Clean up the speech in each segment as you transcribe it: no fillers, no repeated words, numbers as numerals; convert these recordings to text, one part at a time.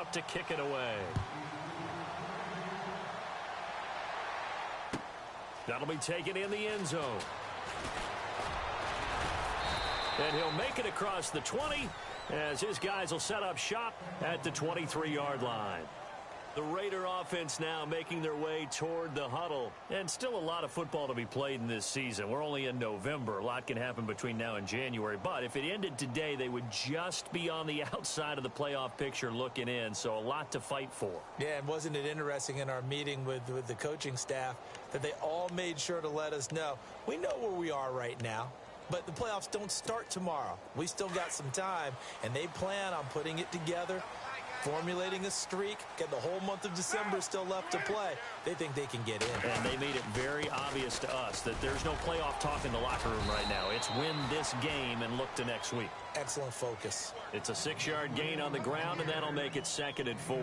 out to kick it away. That'll be taken in the end zone. And he'll make it across the 20 as his guys will set up shop at the 23-yard line. The Raider offense now making their way toward the huddle. And still a lot of football to be played in this season. We're only in November. A lot can happen between now and January. But if it ended today, they would just be on the outside of the playoff picture looking in. So a lot to fight for. Yeah, and wasn't it interesting in our meeting with the coaching staff that they all made sure to let us know, we know where we are right now. But the playoffs don't start tomorrow. We still got some time, and they plan on putting it together, formulating a streak, get the whole month of December still left to play. They think they can get in. And they made it very obvious to us that there's no playoff talk in the locker room right now. It's win this game and look to next week. Excellent focus. It's a 6-yard gain on the ground, and that'll make it 2nd and 4.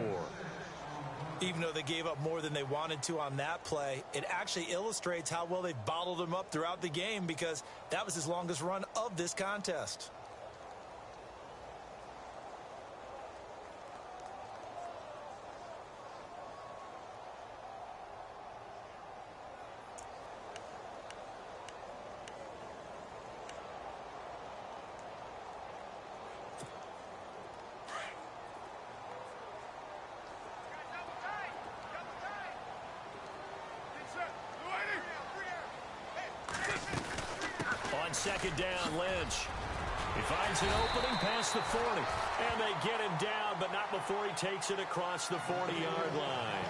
Even though they gave up more than they wanted to on that play, it actually illustrates how well they've bottled them up throughout the game because that was his longest run of this contest. Second down, Lynch. He finds an opening past the 40. And they get him down, but not before he takes it across the 40-yard line.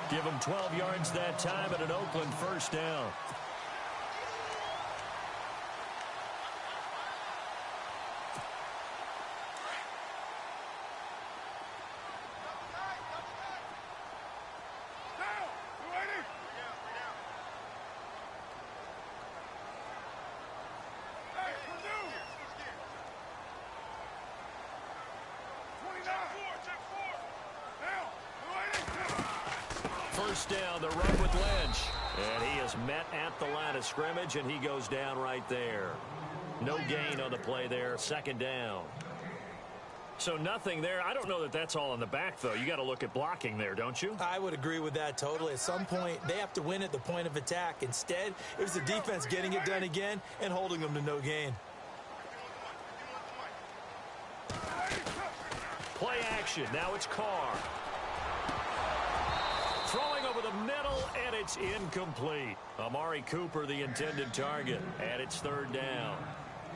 Give him 12 yards that time at an Oakland first down. First down, the run with Lynch. And he is met at the line of scrimmage, and he goes down right there. No gain on the play there, 2nd down. So nothing there. I don't know that that's all in the back, though. You got to look at blocking there, don't you? I would agree with that totally. At some point, they have to win at the point of attack. Instead, it was the defense getting it done again and holding them to no gain. Play action. Now it's Carr. Throwing over the middle, and it's incomplete. Amari Cooper, the intended target, and it's 3rd down.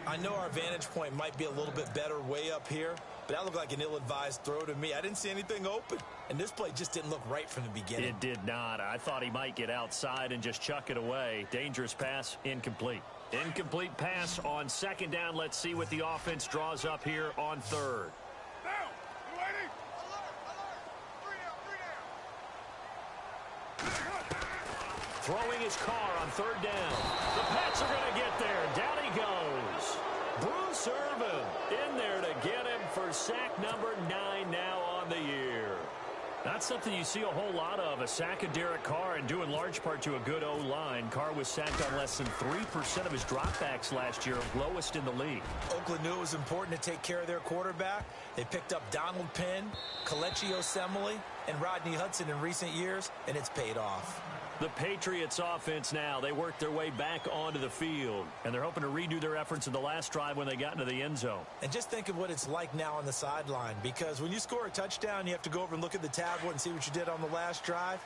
I know our vantage point might be a little bit better way up here, but that looked like an ill-advised throw to me. I didn't see anything open, and this play just didn't look right from the beginning. It did not. I thought he might get outside and just chuck it away. Dangerous pass, incomplete. Incomplete pass on 2nd down. Let's see what the offense draws up here on 3rd. Throwing his Carr on 3rd down. The Pats are going to get there. Down he goes. Bruce Irvin in there to get him for sack number 9 now on the year. Not something you see a whole lot of, a sack of Derek Carr, and due in large part to a good O-line. Carr was sacked on less than 3% of his dropbacks last year, lowest in the league. Oakland knew it was important to take care of their quarterback. They picked up Donald Penn, Kelechi Osemele, and Rodney Hudson in recent years, and it's paid off. The Patriots offense now, they work their way back onto the field, and they're hoping to redo their efforts in the last drive when they got into the end zone. And just think of what it's like now on the sideline, because when you score a touchdown, you have to go over and look at the tablet and see what you did on the last drive.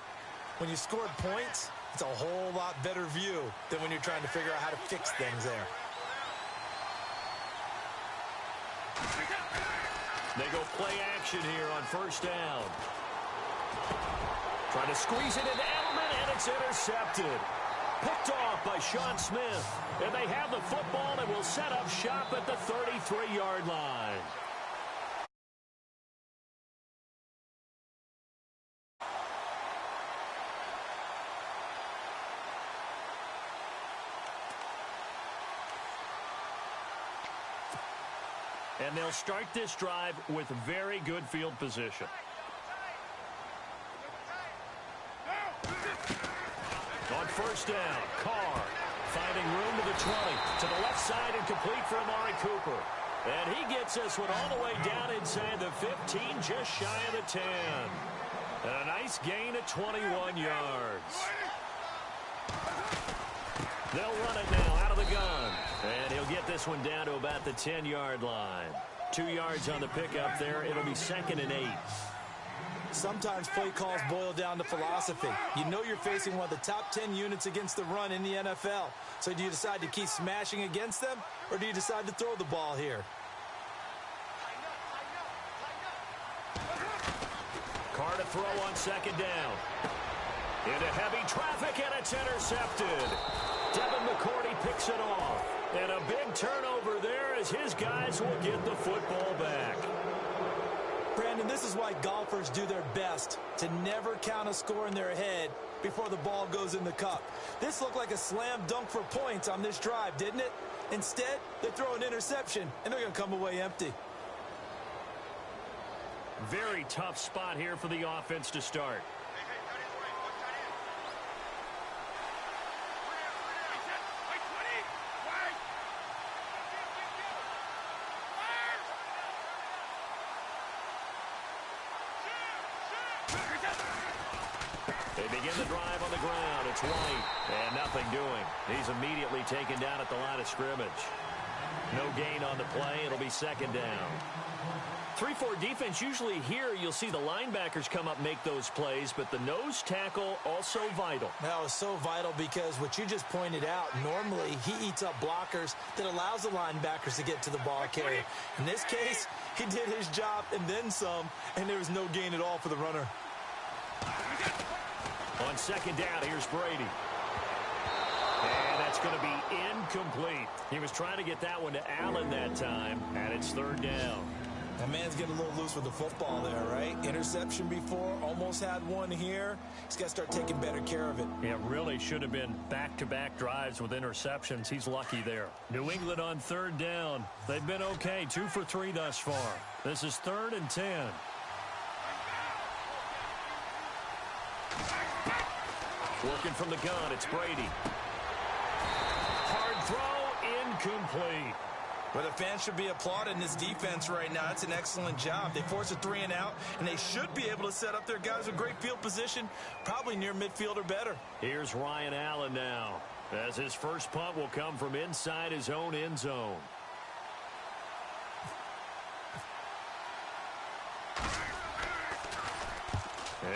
When you scored points, it's a whole lot better view than when you're trying to figure out how to fix things there. They go play action here on 1st down. Trying to squeeze it into Edelman, and it's intercepted. Picked off by Sean Smith. And they have the football and will set up shop at the 33-yard line. And they'll start this drive with very good field position. On 1st down, Carr finding room to the 20. To the left side and complete for Amari Cooper. And he gets this one all the way down inside the 15, just shy of the 10. And a nice gain of 21 yards. They'll run it now out of the gun. And he'll get this one down to about the 10-yard line. 2 yards on the pickup there. It'll be 2nd and 8. Sometimes play calls boil down to philosophy. You know you're facing one of the top 10 units against the run in the NFL. So do you decide to keep smashing against them, or do you decide to throw the ball here? Carr to throw on 2nd down. Into heavy traffic, and it's intercepted. Devin McCourty picks it off. And a big turnover there as his guys will get the football back. Brandon, this is why golfers do their best to never count a score in their head before the ball goes in the cup. This looked like a slam dunk for points on this drive, didn't it? Instead, they throw an interception, and they're going to come away empty. Very tough spot here for the offense to start. They begin the drive on the ground. It's White, and nothing doing. He's immediately taken down at the line of scrimmage. No gain on the play. It'll be 2nd down. 3-4 defense, usually here you'll see the linebackers come up make those plays, but the nose tackle also vital. That was so vital because what you just pointed out, normally he eats up blockers that allows the linebackers to get to the ball carrier. In this case, he did his job and then some, and there was no gain at all for the runner. On 2nd down, here's Brady. And that's going to be incomplete. He was trying to get that one to Allen that time, and it's 3rd down. That man's getting a little loose with the football there, right? Interception before, almost had one here. He's got to start taking better care of it. It really should have been back-to-back drives with interceptions. He's lucky there. New England on 3rd down. They've been okay, 2 for 3 thus far. This is 3rd and 10. Working from the gun, it's Brady. Hard throw, incomplete. Well, the fans should be applauding this defense right now. It's an excellent job. They force a 3 and out, and they should be able to set up their guys with great field position, probably near midfield or better. Here's Ryan Allen now, as his first punt will come from inside his own end zone.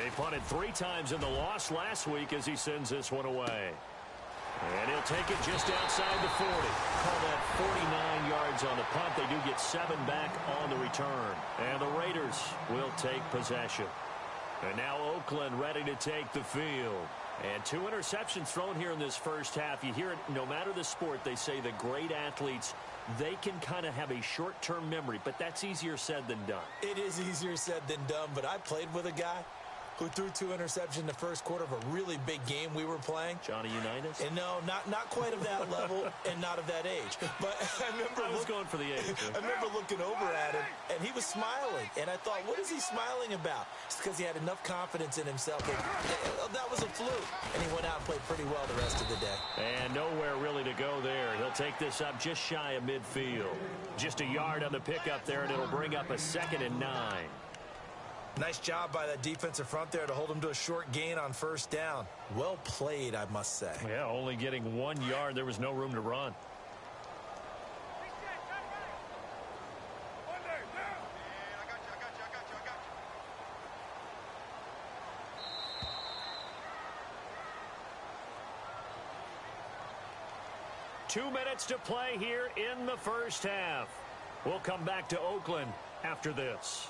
He punted 3 times in the loss last week as he sends this one away. And he'll take it just outside the 40. Call that 49 yards on the punt. They do get 7 back on the return. And the Raiders will take possession. And now Oakland ready to take the field. And 2 interceptions thrown here in this first half. You hear it, no matter the sport, they say the great athletes, they can kind of have a short-term memory, but that's easier said than done. It is easier said than done, but I played with a guy who threw 2 interceptions in the first quarter of a really big game we were playing. Johnny Unitas? And no, not quite of that level and not of that age. But I was going for the age. I remember looking over at him, and he was smiling. And I thought, what is he smiling about? It's because he had enough confidence in himself that was a fluke. And he went out and played pretty well the rest of the day. And nowhere really to go there. He'll take this up just shy of midfield. Just a yard on the pickup there, and it'll bring up a 2nd and 9. Nice job by that defensive front there to hold him to a short gain on 1st down. Well played, I must say. Yeah, only getting 1 yard. There was no room to run. Two minutes to play here in the first half. We'll come back to Oakland after this.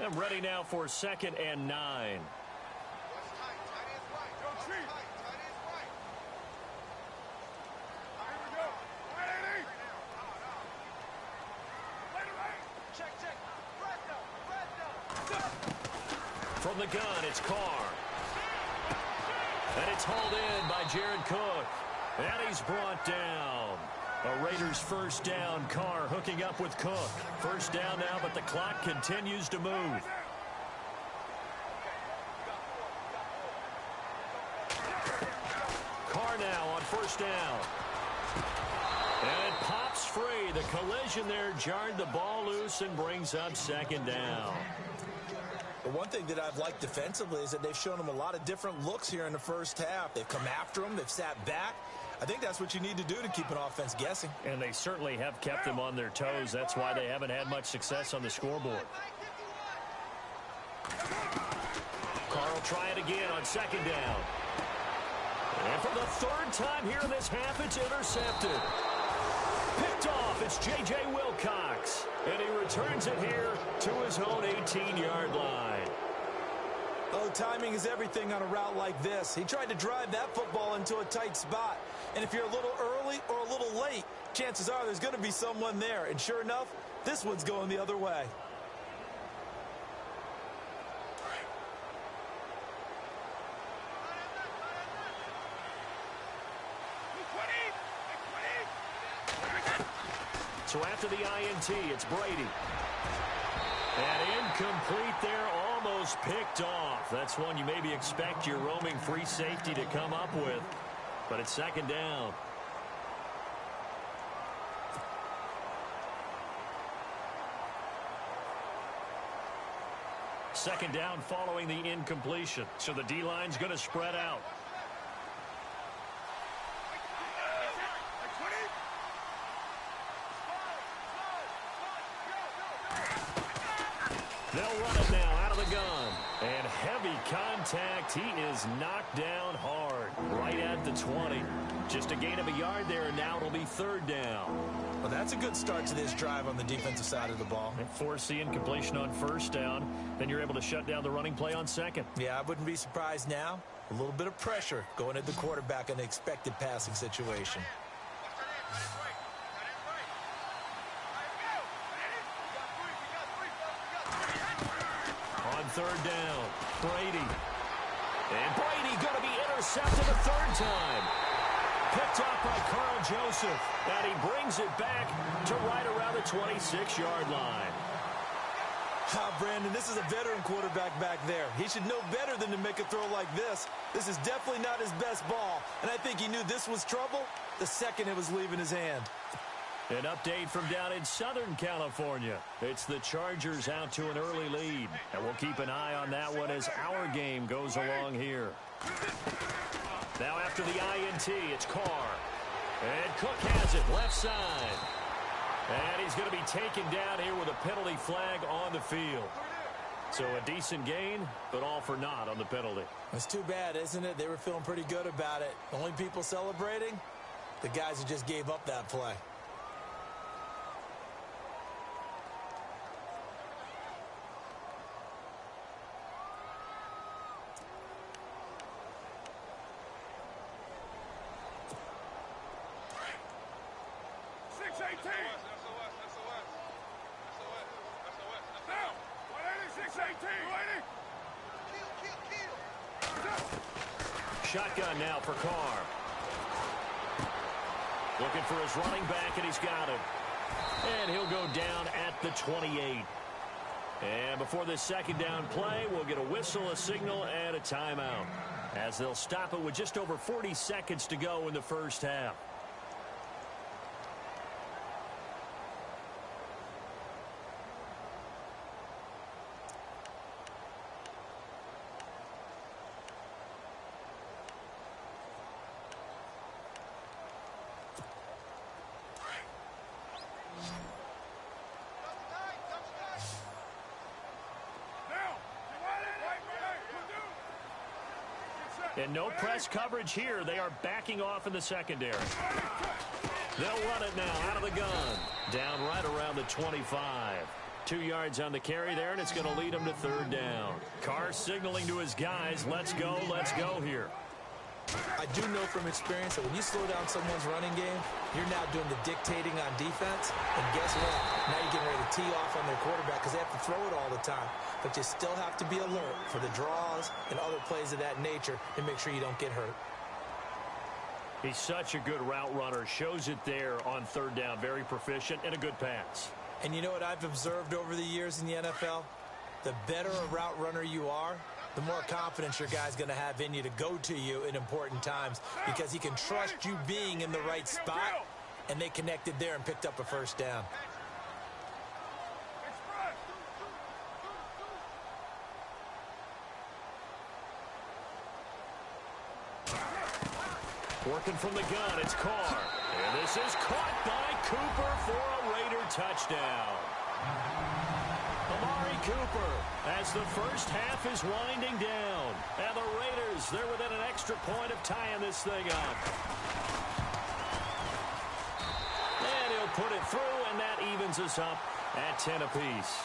I'm ready now for 2nd and 9. From the gun, it's Carr. And it's hauled in by Jared Cook. And he's brought down. A Raiders first down. Carr hooking up with Cook. First down now, but the clock continues to move. Carr now on first down. And it pops free. The collision there jarred the ball loose and brings up second down. The one thing that I've liked defensively is that they've shown them a lot of different looks here in the first half. They've come after them. They've sat back. I think that's what you need to do to keep an offense guessing. And they certainly have kept them on their toes. That's why they haven't had much success on the scoreboard. Carr will try it again on second down. And for the third time here in this half, it's intercepted. Picked off, it's J.J. Wilcox. And he returns it here to his own 18-yard line. Oh, timing is everything on a route like this. He tried to drive that football into a tight spot. And if you're a little early or a little late, chances are there's going to be someone there. And sure enough, this one's going the other way. So after the INT, it's Brady. And incomplete there, almost picked off. That's one you maybe expect your roaming free safety to come up with. But it's second down. Second down following the incompletion. So the D-line's going to spread out. They'll run it now out of the gun. And heavy contact. He is knocked down hard. Right at the 20. Just a gain of a yard there, and now it'll be third down. Well, that's a good start to this drive on the defensive side of the ball. And force the incompletion on first down. Then you're able to shut down the running play on second. Yeah, I wouldn't be surprised now. A little bit of pressure going at the quarterback in an expected passing situation. Third down, Brady. And Brady going to be intercepted a third time. Picked off by Carl Joseph. And he brings it back to right around the 26-yard line. Brandon, this is a veteran quarterback back there. He should know better than to make a throw like this. This is definitely not his best ball. And I think he knew this was trouble the second it was leaving his hand. An update from down in Southern California. It's the Chargers out to an early lead. And we'll keep an eye on that one as our game goes along here. Now after the INT, it's Carr. And Cook has it left side. And he's going to be taken down here with a penalty flag on the field. So a decent gain, but all for naught on the penalty. It's too bad, isn't it? They were feeling pretty good about it. The only people celebrating, the guys who just gave up that play. Shotgun now for Carr. Looking for his running back, and he's got him. And he'll go down at the 28. And before this second down play, we'll get a whistle, a signal, and a timeout, as they'll stop it with just over 40 seconds to go in the first half. And no press coverage here. They are backing off in the secondary. They'll run it now out of the gun. Down right around the 25. 2 yards on the carry there, and it's going to lead them to third down. Carr signaling to his guys, let's go here. I do know from experience that when you slow down someone's running game, you're now doing the dictating on defense. And guess what? Now you're getting ready to tee off on their quarterback because they have to throw it all the time. But you still have to be alert for the draws and other plays of that nature and make sure you don't get hurt. He's such a good route runner. Shows it there on third down. Very proficient and a good pass. And you know what I've observed over the years in the NFL? The better a route runner you are, the more confidence your guy's going to have in you to go to you in important times because he can trust you being in the right spot, and they connected there and picked up a first down. Working from the gun, it's Carr. And this is caught by Cooper for a Raider touchdown. Amari Cooper as the first half is winding down. And the Raiders, they're within an extra point of tying this thing up. And he'll put it through, and that evens us up at 10 apiece.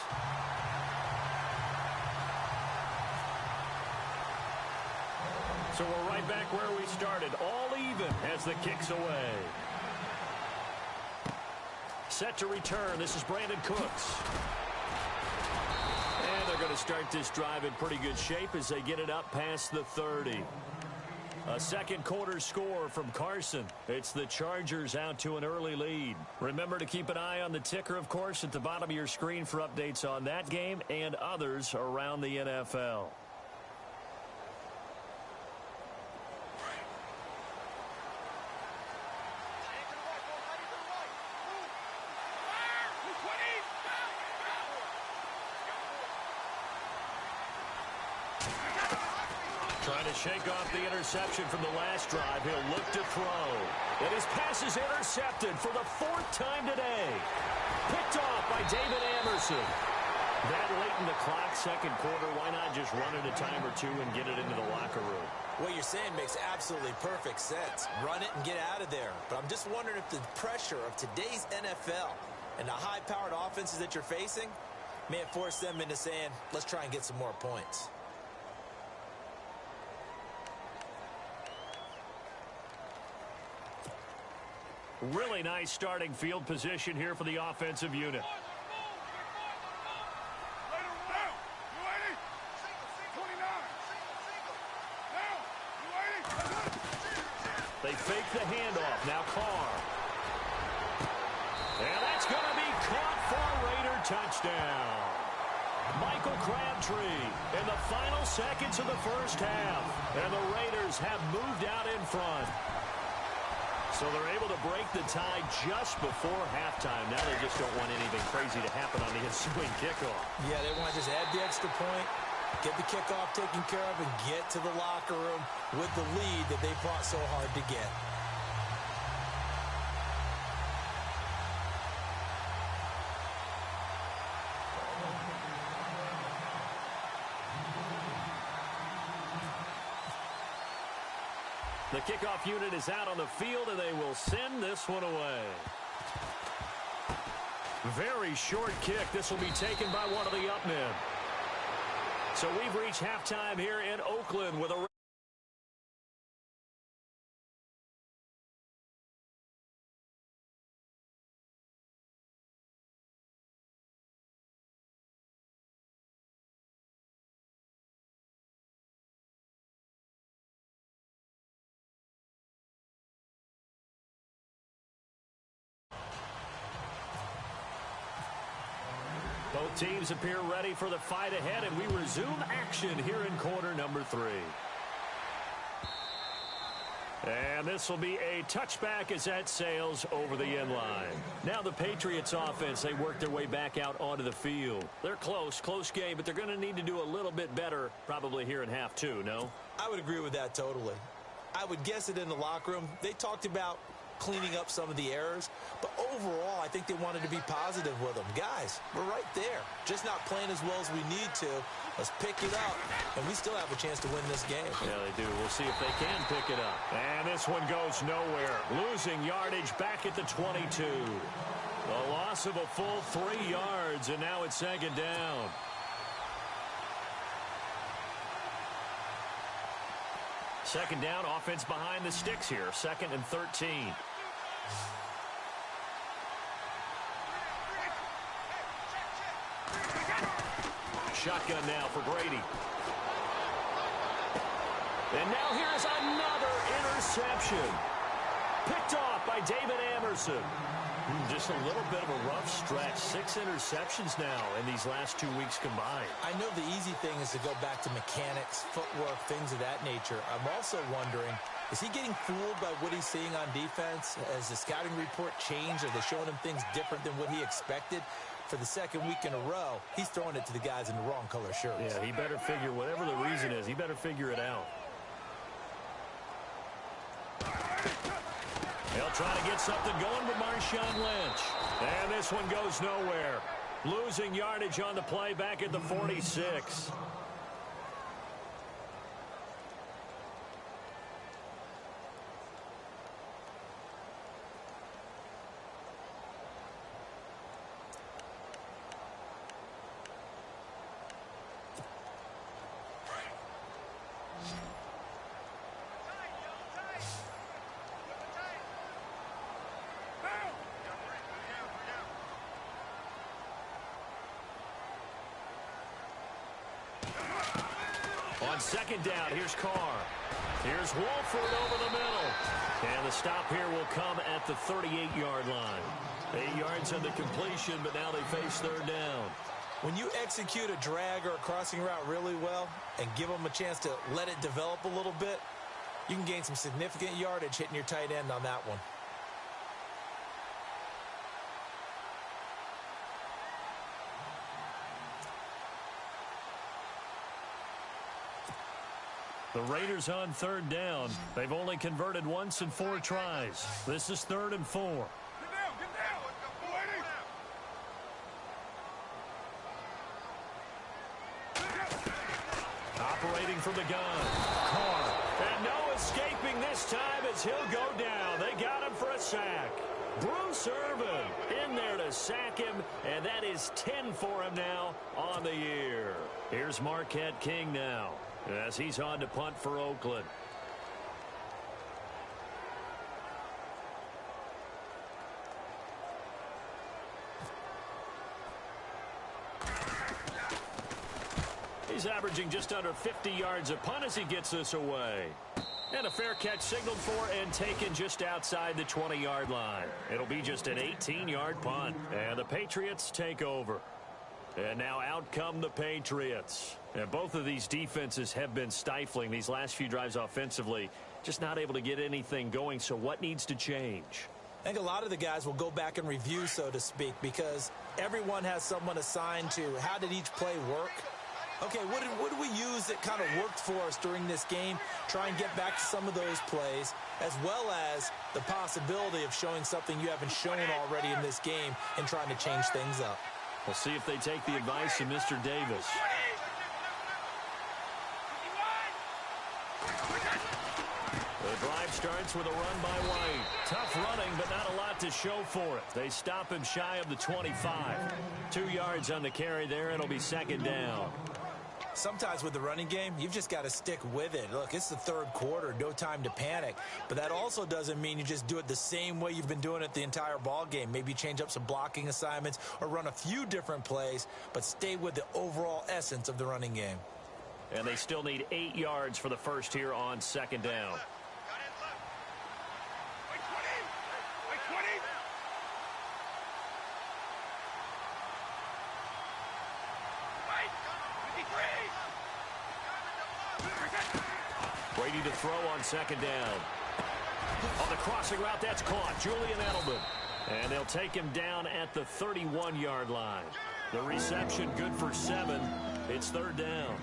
So we're right back where we started, all even as the kick's away. Set to return, this is Brandon Cooks. And they're going to start this drive in pretty good shape as they get it up past the 30. A second quarter score from Carson. It's the Chargers out to an early lead. Remember to keep an eye on the ticker, of course, at the bottom of your screen for updates on that game and others around the NFL. Trying to shake off the interception from the last drive. He'll look to throw. And his pass is intercepted for the fourth time today. Picked off by David Amerson. That late in the clock, second quarter, why not just run it a time or two and get it into the locker room? What you're saying makes absolutely perfect sense. Run it and get out of there. But I'm just wondering if the pressure of today's NFL and the high-powered offenses that you're facing may have forced them into saying, let's try and get some more points. Really nice starting field position here for the offensive unit. They fake the handoff. Now Carr. And that's going to be caught for a Raider touchdown. Michael Crabtree in the final seconds of the first half. And the Raiders have moved out in front. So they're able to break the tie just before halftime. Now they just don't want anything crazy to happen on the ensuing kickoff. Yeah, they want to just add the extra point, get the kickoff taken care of, and get to the locker room with the lead that they fought so hard to get. The kickoff unit is out on the field, and they will send this one away. Very short kick. This will be taken by one of the up men. So we've reached halftime here in Oakland with a Both teams appear ready for the fight ahead, and we resume action here in quarter number 3. And this will be a touchback as that sails over the end line. Now the Patriots offense, they work their way back out onto the field. They're close game, but they're going to need to do a little bit better probably here in half 2, no? I would agree with that totally. I would guess it in the locker room. They talked about cleaning up some of the errors, but overall I think they wanted to be positive with them. Guys, we're right there, just not playing as well as we need to. Let's pick it up, and we still have a chance to win this game. Yeah, they do. We'll see if they can pick it up. And this one goes nowhere. Losing yardage back at the 22. The loss of a full 3 yards, and now it's second down. Second down, offense behind the sticks here. 2nd and 13. Shotgun now for Brady. And now here's another interception. Picked off by David Amerson. Just a little bit of a rough stretch. 6 interceptions now in these last 2 weeks combined. I know the easy thing is to go back to mechanics, footwork, things of that nature. I'm also wondering, is he getting fooled by what he's seeing on defense? Has the scouting report changed? Are they showing him things different than what he expected? For the second week in a row, he's throwing it to the guys in the wrong color shirts. Yeah, he better figure, whatever the reason is, he better figure it out. They'll try to get something going with Marshawn Lynch. And this one goes nowhere. Losing yardage on the play back at the 46. On second down, here's Carr. Here's Wolford over the middle. And the stop here will come at the 38-yard line. 8 yards on the completion, but now they face third down. When you execute a drag or a crossing route really well and give them a chance to let it develop a little bit, you can gain some significant yardage hitting your tight end on that one. The Raiders on third down. They've only converted once in 4 tries. This is 3rd and 4. Get down. Operating from the gun. Carr. And no escaping this time as he'll go down. They got him for a sack. Bruce Irvin in there to sack him, and that is 10 for him now on the year. Here's Marquette King now, as he's on to punt for Oakland. He's averaging just under 50 yards a punt as he gets this away. And a fair catch signaled for and taken just outside the 20-yard line. It'll be just an 18-yard punt. And the Patriots take over. And now out come the Patriots. And both of these defenses have been stifling these last few drives offensively. Just not able to get anything going. So what needs to change? I think a lot of the guys will go back and review, so to speak, because everyone has someone assigned to how did each play work. Okay, what did we use that kind of worked for us during this game? Try and get back to some of those plays, as well as the possibility of showing something you haven't shown already in this game and trying to change things up. We'll see if they take the advice of Mr. Davis. The drive starts with a run by White. Tough running, but not a lot to show for it. They stop him shy of the 25. 2 yards on the carry there. It'll be second down. Sometimes with the running game, you've just got to stick with it. Look, it's the third quarter, no time to panic. But that also doesn't mean you just do it the same way you've been doing it the entire ball game. Maybe change up some blocking assignments or run a few different plays, but stay with the overall essence of the running game. And they still need 8 yards for the first here on second down. Brady to throw on second down. On the crossing route, that's caught. Julian Edelman. And they'll take him down at the 31-yard line. The reception good for 7. It's third down.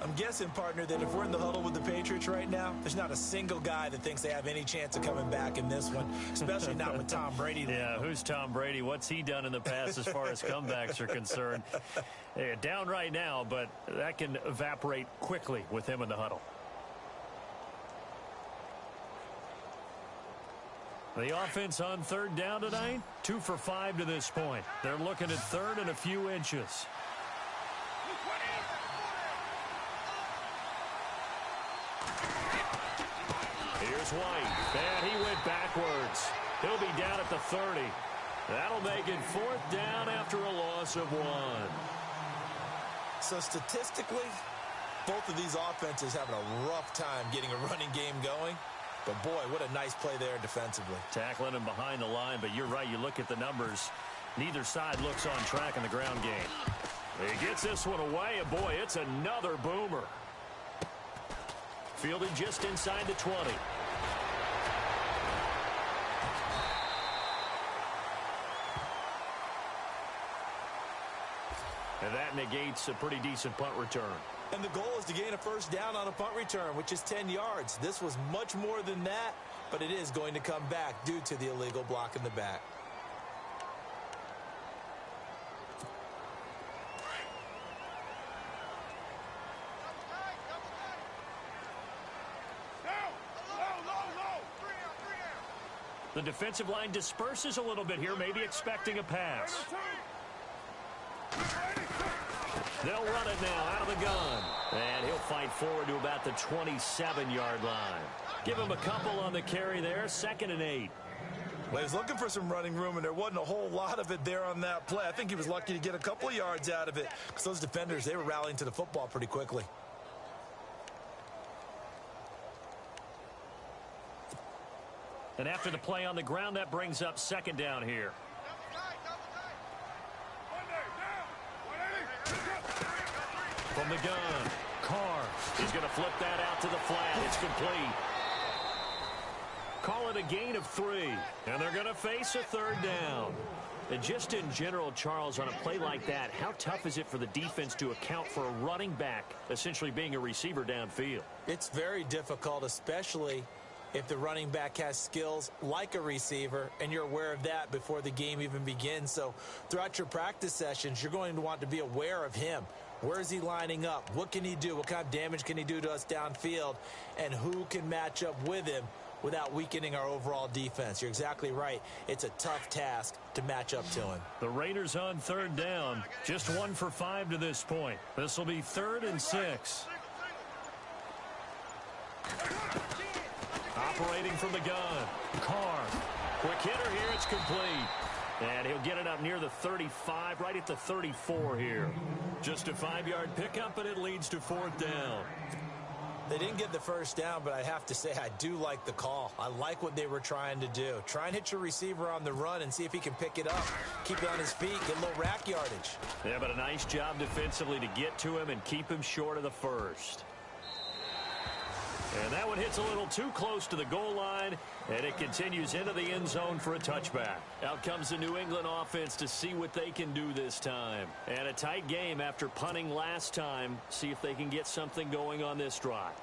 I'm guessing, partner, that if we're in the huddle with the Patriots right now, there's not a single guy that thinks they have any chance of coming back in this one, especially not with Tom Brady. Yeah, who's Tom Brady? What's he done in the past as far as comebacks are concerned? They're down right now, but that can evaporate quickly with him in the huddle. The offense on third down tonight, 2 for 5 to this point. They're looking at third and a few inches. Here's White, and he went backwards. He'll be down at the 30. That'll make it fourth down after a loss of 1. So statistically, both of these offenses having a rough time getting a running game going. But, boy, what a nice play there defensively. Tackling him behind the line, but you're right. You look at the numbers. Neither side looks on track in the ground game. He gets this one away, and, boy, it's another boomer. Fielded just inside the 20. And that negates a pretty decent punt return. And the goal is to gain a first down on a punt return, which is 10 yards. This was much more than that, but it is going to come back due to the illegal block in the back. The defensive line disperses a little bit here, maybe expecting a pass. They'll run it now out of the gun. And he'll fight forward to about the 27-yard line. Give him a couple on the carry there, 2nd and 8. Well, he was looking for some running room, and there wasn't a whole lot of it there on that play. I think he was lucky to get a couple of yards out of it because those defenders, they were rallying to the football pretty quickly. And after the play on the ground, that brings up 2nd down here. From the gun, Carr. He's going to flip that out to the flat. It's complete. Call it a gain of 3. And they're going to face a 3rd down. And just in general, Charles, on a play like that, how tough is it for the defense to account for a running back essentially being a receiver downfield? It's very difficult, especially if the running back has skills like a receiver, and you're aware of that before the game even begins. So throughout your practice sessions, you're going to want to be aware of him. Where is he lining up? What can he do? What kind of damage can he do to us downfield? And who can match up with him without weakening our overall defense? You're exactly right. It's a tough task to match up to him. The Raiders on 3rd down. Just 1 for 5 to this point. This will be 3rd and 6. Operating from the gun. Carr. Quick hitter here. It's complete. And he'll get it up near the 35, right at the 34 here. Just a 5-yard pickup, and it leads to 4th down. They didn't get the first down, but I have to say I do like the call. I like what they were trying to do. Try and hit your receiver on the run and see if he can pick it up. Keep it on his feet, get a little rack yardage. Yeah, but a nice job defensively to get to him and keep him short of the first. And that one hits a little too close to the goal line, and it continues into the end zone for a touchback. Out comes the New England offense to see what they can do this time. And a tight game after punting last time. See if they can get something going on this drive.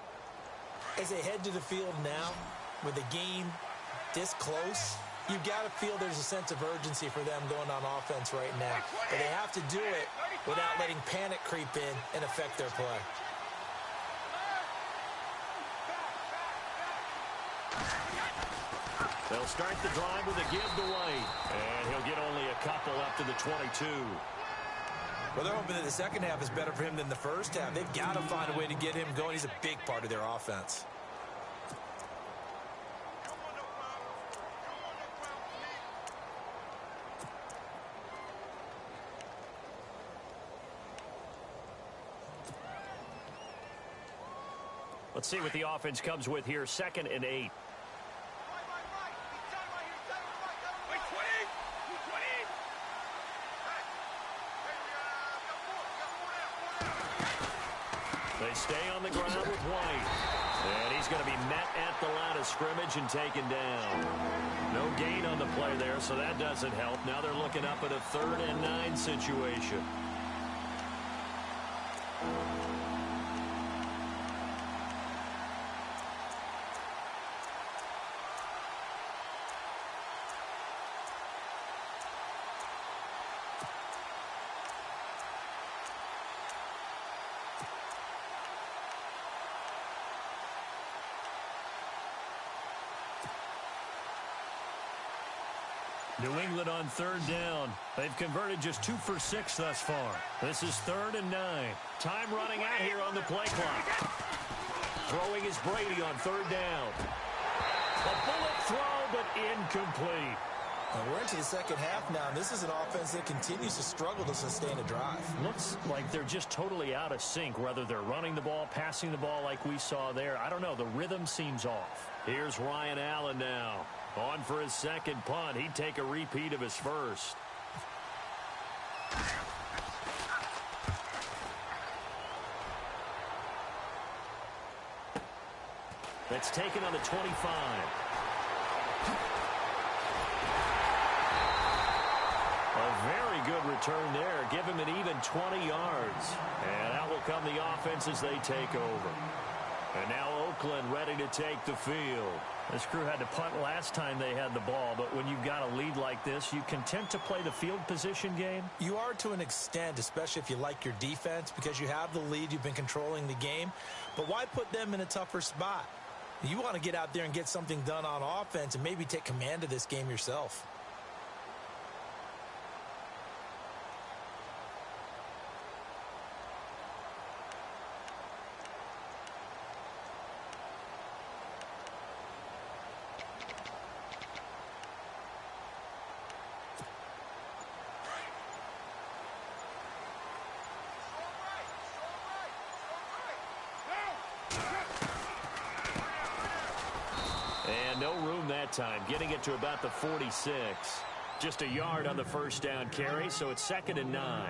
As they head to the field now, with the game this close, you've got to feel there's a sense of urgency for them going on offense right now. But they have to do it without letting panic creep in and affect their play. They'll start the drive with a give to White. And he'll get only a couple up to the 22. Well, they're hoping that the second half is better for him than the first half. They've got to find a way to get him going. He's a big part of their offense. Let's see what the offense comes with here. 2nd and 8. They stay on the ground with White. And he's going to be met at the line of scrimmage and taken down. No gain on the play there, so that doesn't help. Now they're looking up at a 3rd and 9 situation. New England on 3rd down. They've converted just 2 for 6 thus far. This is 3rd and 9. Time running out here on the play clock. Throwing is Brady on 3rd down. A bullet throw, but incomplete. And we're into the second half now, and this is an offense that continues to struggle to sustain a drive. Looks like they're just totally out of sync, whether they're running the ball, passing the ball like we saw there. I don't know. The rhythm seems off. Here's Ryan Allen now. On for his second punt. He'd take a repeat of his first. That's taken on the 25. A very good return there. Give him an even 20 yards. And out will come the offense as they take over. And now Oakland ready to take the field. This crew had to punt last time they had the ball, but when you've got a lead like this, you content to play the field position game? You are to an extent, especially if you like your defense, because you have the lead, you've been controlling the game. But why put them in a tougher spot? You want to get out there and get something done on offense and maybe take command of this game yourself. And no room that time, getting it to about the 46. Just a yard on the first down carry, so it's 2nd and 9.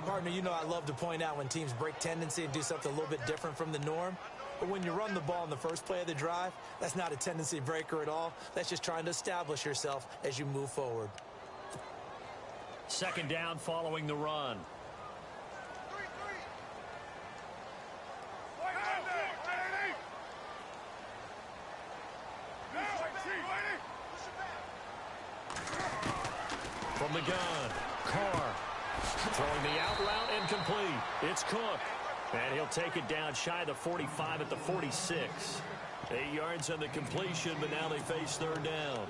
Partner, you know I love to point out when teams break tendency and do something a little bit different from the norm. But when you run the ball in the first play of the drive, that's not a tendency breaker at all. That's just trying to establish yourself as you move forward. 2nd down following the run. From the gun, Carr throwing the out route and complete. It's Cook, and he'll take it down shy of the 45 at the 46. 8 yards on the completion, but now they face 3rd down.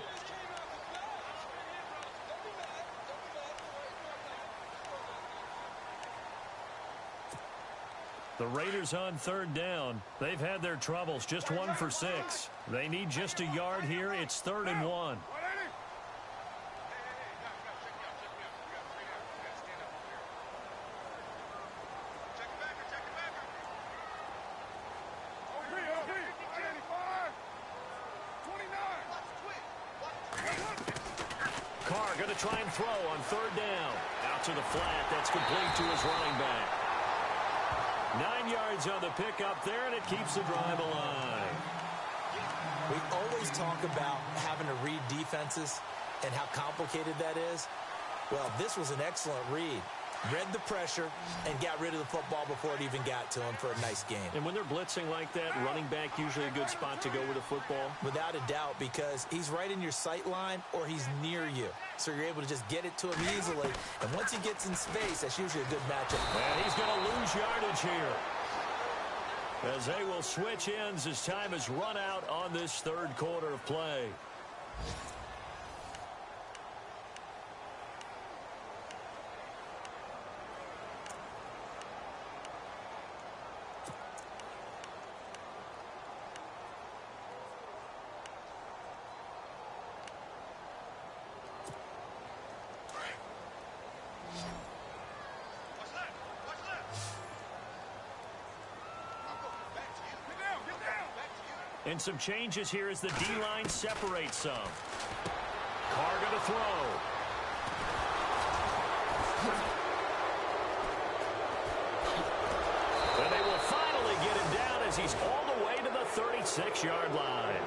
The Raiders on 3rd down. They've had their troubles, just 1 for 6. They need just a yard here. It's 3rd and 1. Carr going to try and throw on 3rd down. Out to the flat. That's complete to his running back. 9 yards on the pickup there, and it keeps the drive alive. We always talk about having to read defenses and how complicated that is. Well, this was an excellent read. Read the pressure and got rid of the football before it even got to him for a nice game. And when they're blitzing like that, running back usually a good spot to go with the football? Without a doubt, because he's right in your sight line or he's near you. So you're able to just get it to him easily. And once he gets in space, that's usually a good matchup. And he's going to lose yardage here, as they will switch ends as time has run out on this 3rd quarter of play. And some changes here as the D-line separates some. Carr going to throw. And they will finally get him down as he's all the way to the 36-yard line.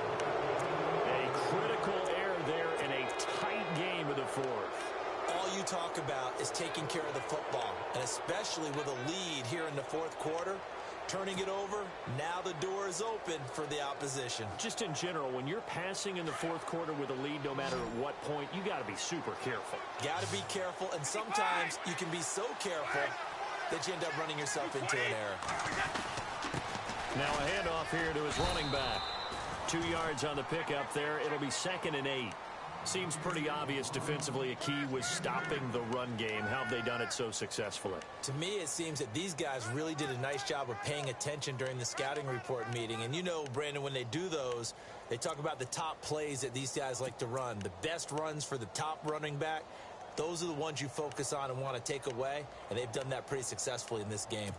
A critical error there in a tight game of the 4th. All you talk about is taking care of the football, and especially with a lead here in the 4th quarter. Turning it over, now the door is open for the opposition. Just in general, when you're passing in the 4th quarter with a lead, no matter at what point, you got to be super careful. Got to be careful, and sometimes you can be so careful that you end up running yourself into an error. Now a handoff here to his running back. 2 yards on the pickup there. It'll be 2nd and 8. Seems pretty obvious defensively a key was stopping the run game. How have they done it so successfully? To me, it seems that these guys really did a nice job of paying attention during the scouting report meeting. And you know, Brandon, when they do those, they talk about the top plays that these guys like to run. The best runs for the top running back, those are the ones you focus on and want to take away. And they've done that pretty successfully in this game.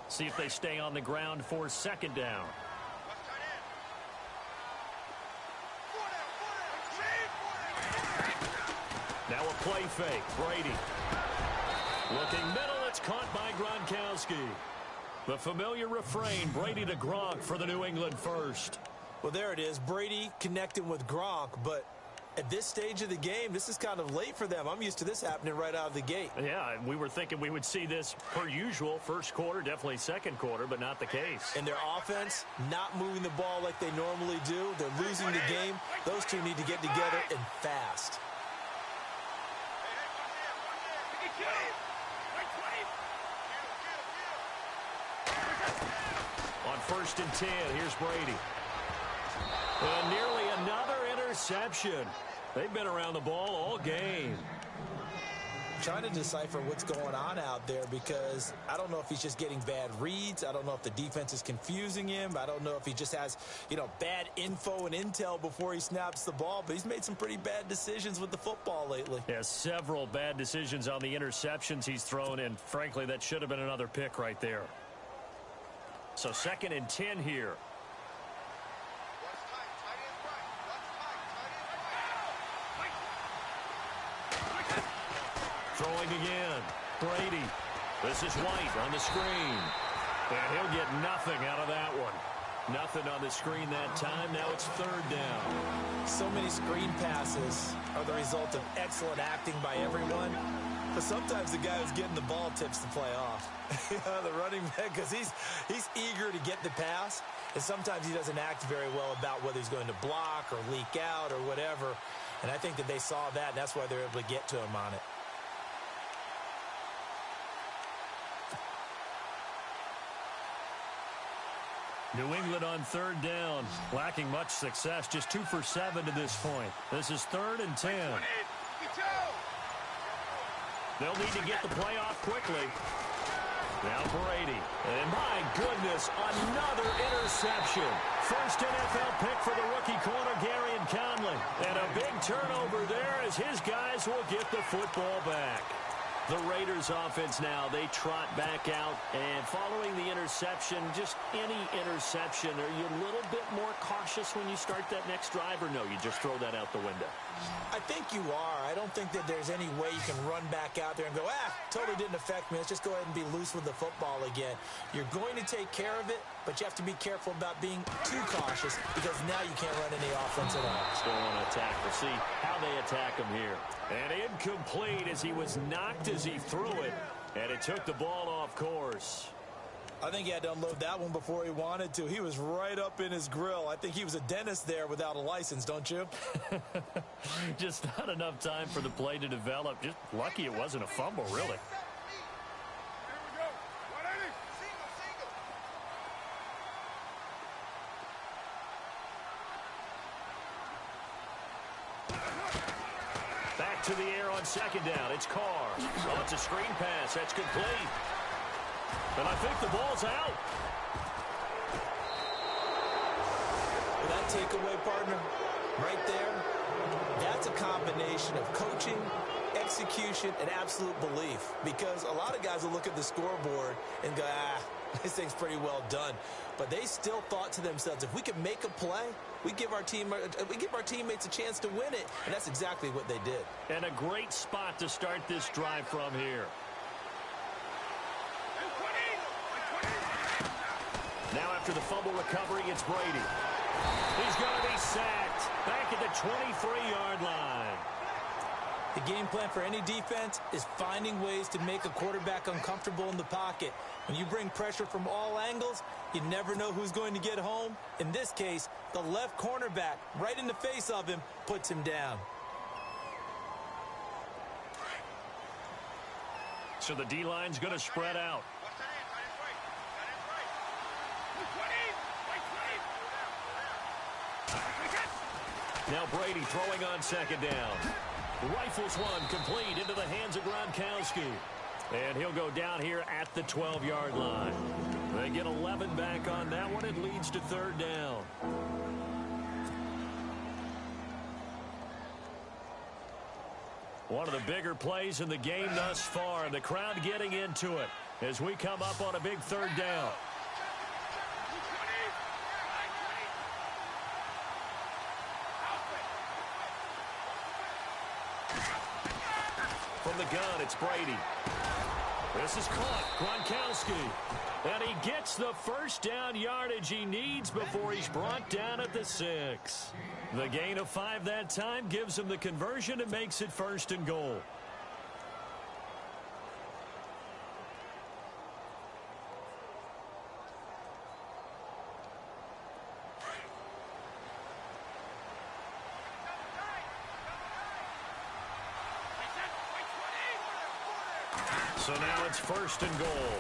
See if they stay on the ground for 2nd down. Now a play fake. Brady. Looking middle. It's caught by Gronkowski. The familiar refrain, Brady to Gronk for the New England first. Well, there it is. Brady connecting with Gronk, but at this stage of the game, this is kind of late for them. I'm used to this happening right out of the gate. Yeah, we were thinking we would see this per usual. First quarter, definitely second quarter, but not the case. And their offense not moving the ball like they normally do. They're losing the game. Those two need to get together and fast. On 1st and 10, here's Brady. And nearly another interception. They've been around the ball all game. Trying to decipher what's going on out there because I don't know if he's just getting bad reads. I don't know if the defense is confusing him. I don't know if he just has, bad info and intel before he snaps the ball. But he's made some pretty bad decisions with the football lately. Yeah, several bad decisions on the interceptions he's thrown, and frankly, that should have been another pick right there. So 2nd and 10 here. Throwing again. Brady. This is White on the screen. And he'll get nothing out of that one. Nothing on the screen that time. Now it's 3rd down. So many screen passes are the result of excellent acting by everyone. But sometimes the guy who's getting the ball tips the play off. The running back, because he's eager to get the pass. And sometimes he doesn't act very well about whether he's going to block or leak out or whatever. And I think that they saw that, and that's why they're able to get to him on it. New England on 3rd down. Lacking much success. Just 2 for 7 to this point. This is 3rd and 10. They'll need to get the play off quickly. Now Brady. And my goodness, another interception. First NFL pick for the rookie corner, Garyon Conley. And a big turnover there as his guys will get the football back. The Raiders offense now, they trot back out, and following the interception, just any interception, are you a little bit more cautious when you start that next drive, or no, you just throw that out the window? I think you are. I don't think that there's any way you can run back out there and go, totally didn't affect me. Let's just go ahead and be loose with the football again. You're going to take care of it, but you have to be careful about being too cautious because now you can't run any offense at all. Still on attack. We'll see how they attack him here. And incomplete as he was knocked as he threw it, and it took the ball off course. I think he had to unload that one before he wanted to. He was right up in his grill. I think he was a dentist there without a license, don't you? Just not enough time for the play to develop. Just lucky it wasn't a fumble, really. Back to the air on 2nd down. It's Carr. Oh, it's a screen pass. That's complete. And I think the ball's out. That takeaway, partner, right there, that's a combination of coaching, execution, and absolute belief. Because a lot of guys will look at the scoreboard and go, this thing's pretty well done. But they still thought to themselves, if we can make a play, we give our teammates a chance to win it. And that's exactly what they did. And a great spot to start this drive from here. Now after the fumble recovery, it's Brady. He's going to be sacked back at the 23-yard line. The game plan for any defense is finding ways to make a quarterback uncomfortable in the pocket. When you bring pressure from all angles, you never know who's going to get home. In this case, the left cornerback, right in the face of him, puts him down. So the D-line's going to spread out. Now Brady throwing on 2nd down. Rifles one complete into the hands of Gronkowski. And he'll go down here at the 12-yard line. They get 11 back on that one. It leads to 3rd down. One of the bigger plays in the game thus far. The crowd getting into it as we come up on a big 3rd down. From the gun, it's Brady. This is caught. Gronkowski. And he gets the first down yardage he needs before he's brought down at the 6. The gain of 5 that time gives him the conversion and makes it 1st and goal. So now it's 1st and goal.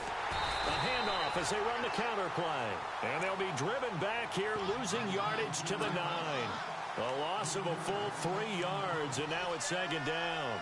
A handoff as they run the counter play. And they'll be driven back here, losing yardage to the 9. A loss of a full 3 yards, and now it's 2nd down.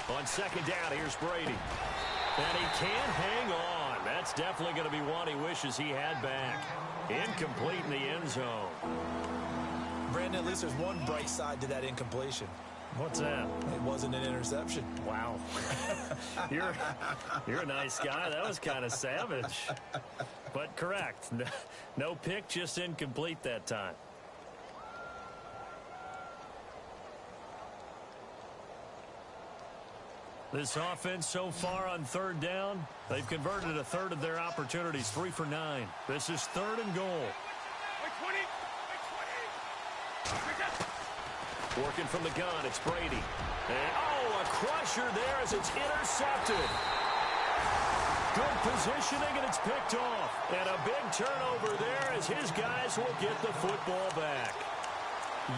On 2nd down, here's Brady. And he can't hang on. That's definitely going to be one he wishes he had back. Incomplete in the end zone. Brandon, at least there's one bright side to that incompletion. What's that? It wasn't an interception. Wow. You're a nice guy. That was kind of savage. But correct. No pick, just incomplete that time. This offense so far on 3rd down, they've converted a third of their opportunities, 3 for 9. This is 3rd and goal. Working from the gun, it's Brady. And, a crusher there as it's intercepted. Good positioning, and it's picked off. And a big turnover there as his guys will get the football back.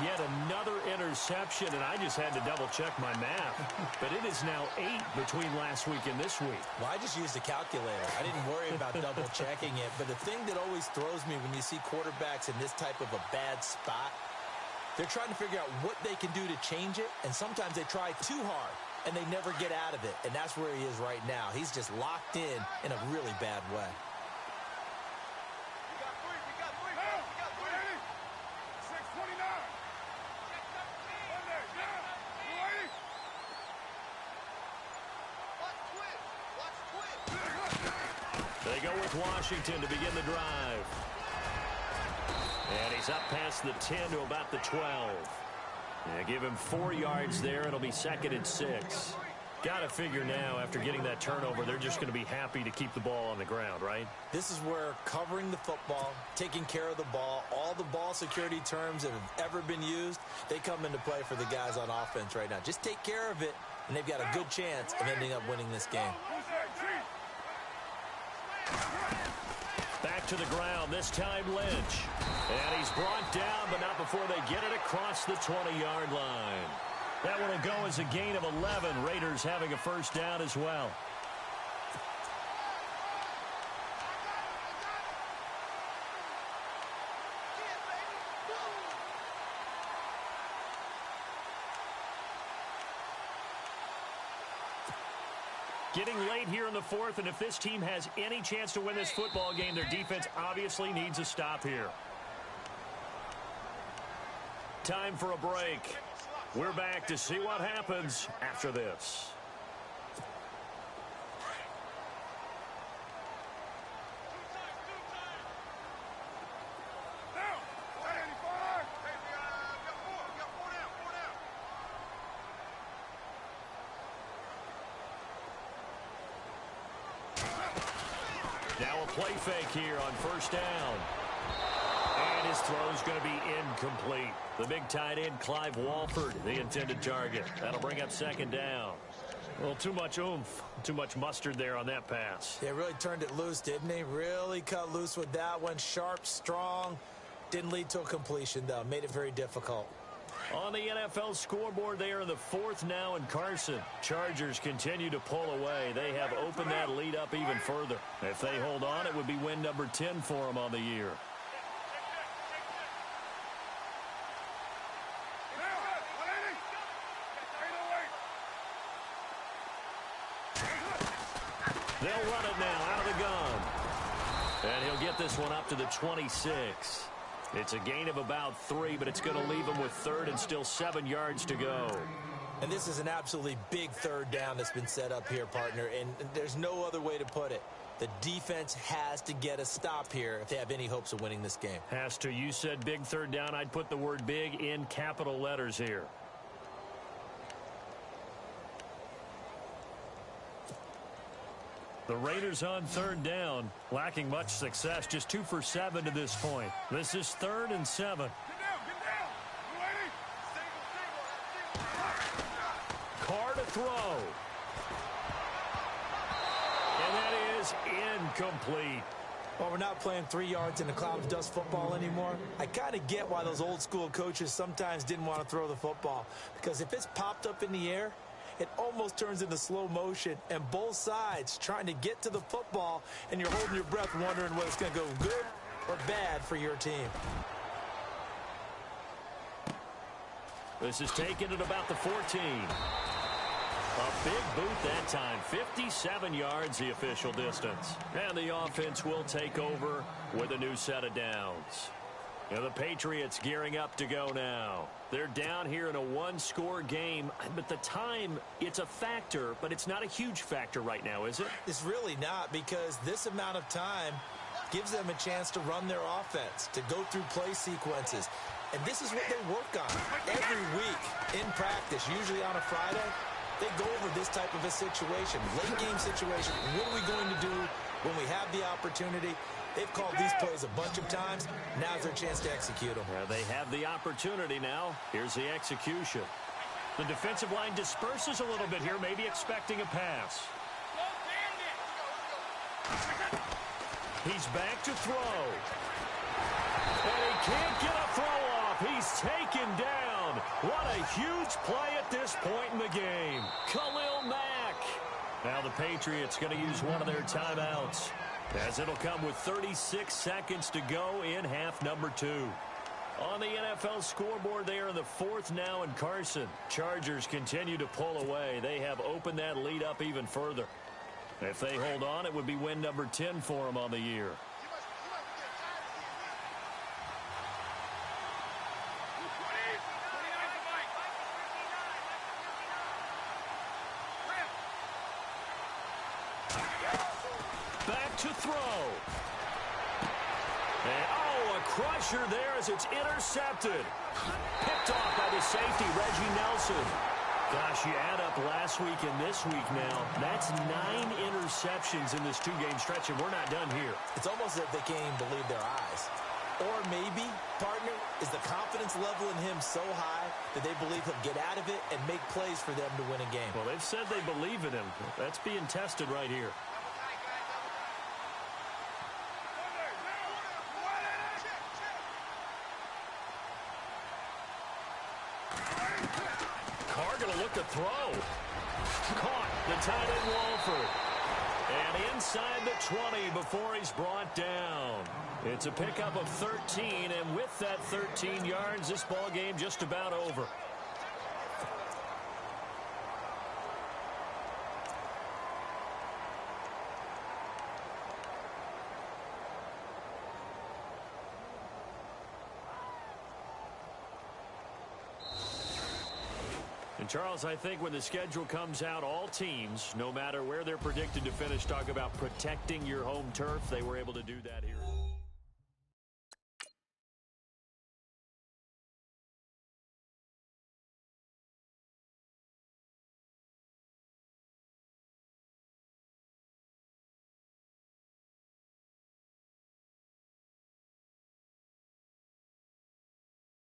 Yet another interception, and I just had to double-check my math. But it is now 8 between last week and this week. Well, I just used a calculator. I didn't worry about double-checking it. But the thing that always throws me when you see quarterbacks in this type of a bad spot, they're trying to figure out what they can do to change it, and sometimes they try too hard, and they never get out of it. And that's where he is right now. He's just locked in a really bad way. They go with Washington to begin the drive. And he's up past the 10 to about the 12. Yeah, give him 4 yards there. It'll be 2nd and 6. Got to figure now, after getting that turnover, they're just going to be happy to keep the ball on the ground, right? This is where covering the football, taking care of the ball, all the ball security terms that have ever been used, they come into play for the guys on offense right now. Just take care of it, and they've got a good chance of ending up winning this game. Back to the ground, this time Lynch. And he's brought down, but not before they get it across the 20-yard line. That one will go as a gain of 11. Raiders having a 1st down as well. Getting late here in the 4th, and if this team has any chance to win this football game, their defense obviously needs a stop here. Time for a break. We're back to see what happens after this. Now a play fake here on 1st down. And his throw's going to be incomplete. The big tight end, Clive Walford, the intended target. That'll bring up 2nd down. Well, too much oomph, too much mustard there on that pass. Yeah, really turned it loose, didn't he? Really cut loose with that one. Sharp, strong. Didn't lead to a completion, though. Made it very difficult. On the NFL scoreboard, they are in the 4th now in Carson. Chargers continue to pull away. They have opened that lead up even further. If they hold on, it would be win number 10 for them on the year. They'll run it now out of the gun. And he'll get this one up to the 26. It's a gain of about 3, but it's going to leave him with third and still 7 yards to go. And this is an absolutely big third down that's been set up here, partner, and there's no other way to put it. The defense has to get a stop here if they have any hopes of winning this game. Has to. You said big third down. I'd put the word big in capital letters here. The Raiders on third down, lacking much success, just 2 for 7 to this point. This is 3rd and 7. Carr to throw. And that is incomplete. Well, we're not playing 3 yards in a cloud of dust football anymore. I kind of get why those old school coaches sometimes didn't want to throw the football, because if it's popped up in the air, it almost turns into slow motion, and both sides trying to get to the football, and you're holding your breath wondering whether it's going to go good or bad for your team. This is taken at about the 14. A big boot that time. 57 yards the official distance. And the offense will take over with a new set of downs. And the Patriots gearing up to go now. They're down here in a one-score game, but the time, it's a factor, but it's not a huge factor right now, is it? It's really not, because this amount of time gives them a chance to run their offense, to go through play sequences. And this is what they work on every week in practice, usually on a Friday. They go over this type of a situation, late game situation. What are we going to do when we have the opportunity? They've called these plays a bunch of times. Now's their chance to execute them. Yeah, they have the opportunity now. Here's the execution. The defensive line disperses a little bit here, maybe expecting a pass. He's back to throw. And he can't get a throw off. He's taken down. What a huge play at this point in the game. Khalil Mack. Now the Patriots going to use one of their timeouts, as it'll come with 36 seconds to go in half number 2. On the NFL scoreboard, they are in the 4th now, and Carson. Chargers continue to pull away. They have opened that lead up even further. If they hold on, it would be win number 10 for them on the year. Back to throw. And, oh, a crusher there as it's intercepted. Picked off by the safety, Reggie Nelson. Gosh, you add up last week and this week now. That's 9 interceptions in this 2-game stretch, and we're not done here. It's almost as if they can't even believe their eyes. Or maybe, partner, is the confidence level in him so high that they believe he'll get out of it and make plays for them to win a game. Well, they've said they believe in him. That's being tested right here. Carr going to look to throw. Caught the tight end Walford. And inside the 20 before he's brought down. It's a pickup of 13, and with that 13 yards, this ball game just about over. And, Charles, I think when the schedule comes out, all teams, no matter where they're predicted to finish, talk about protecting your home turf. They were able to do that here.